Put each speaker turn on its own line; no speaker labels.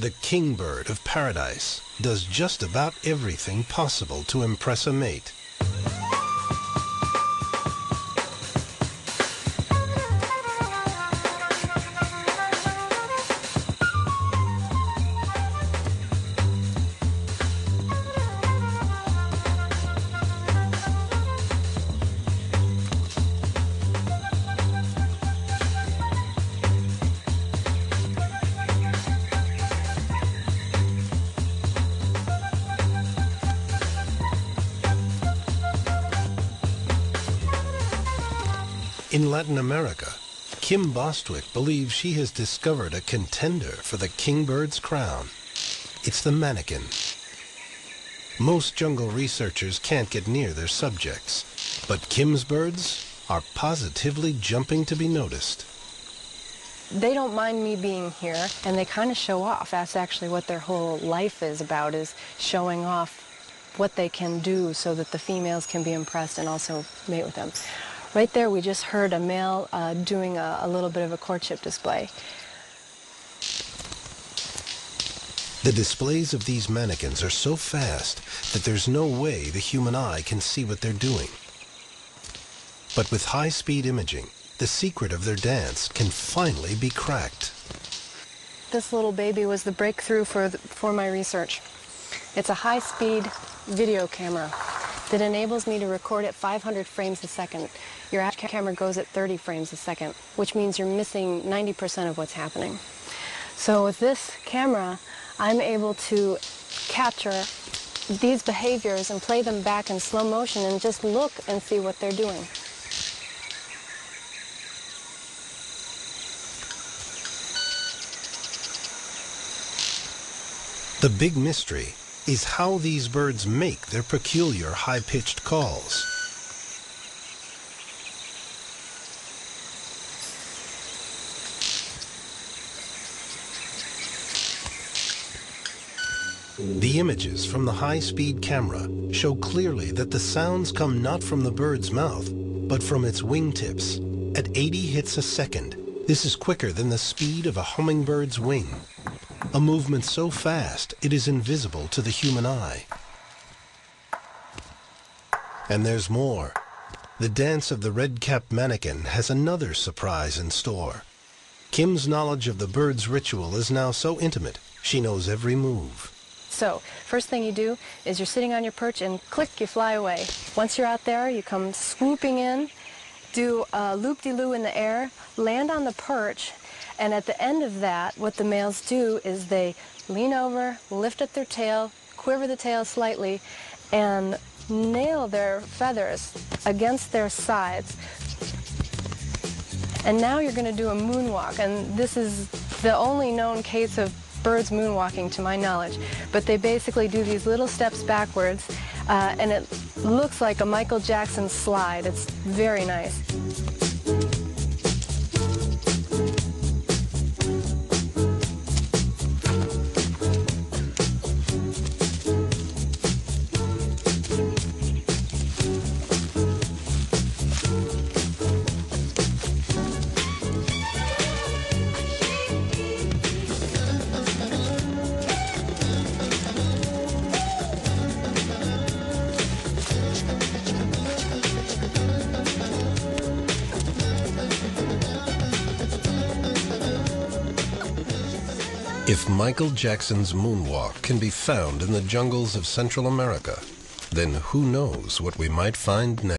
The kingbird of paradise does just about everything possible to impress a mate. In Latin America, Kim Bostwick believes she has discovered a contender for the kingbird's crown. It's the Manakin. Most jungle researchers can't get near their subjects, but Kim's birds are positively jumping to be noticed.
They don't mind me being here, and they kind of show off. That's actually what their whole life is about, is showing off what they can do so that the females can be impressed and also mate with them. Right there, we just heard a male doing a little bit of a courtship display.
The displays of these mannequins are so fast that there's no way the human eye can see what they're doing. But with high-speed imaging, the secret of their dance can finally be cracked.
This little baby was the breakthrough for my research. It's a high-speed video camera that enables me to record at 500 frames a second. Your average camera goes at 30 frames a second, which means you're missing 90% of what's happening. So with this camera, I'm able to capture these behaviors and play them back in slow motion and just look and see what they're doing.
The big mystery is how these birds make their peculiar high-pitched calls. The images from the high-speed camera show clearly that the sounds come not from the bird's mouth, but from its wingtips. At 80 hits a second, this is quicker than the speed of a hummingbird's wing. A movement so fast it is invisible to the human eye. And there's more. The dance of the red-capped Manakin has another surprise in store. Kim's knowledge of the bird's ritual is now so intimate, she knows every move.
So, first thing you do is you're sitting on your perch and click, you fly away. Once you're out there, you come swooping in, do a loop-de-loo in the air, land on the perch, and at the end of that, what the males do is they lean over, lift up their tail, quiver the tail slightly, and nail their feathers against their sides. And now you're going to do a moonwalk, and this is the only known case of birds moonwalking to my knowledge. But they basically do these little steps backwards, and it looks like a Michael Jackson slide. It's very nice.
If Michael Jackson's moonwalk can be found in the jungles of Central America, then who knows what we might find next?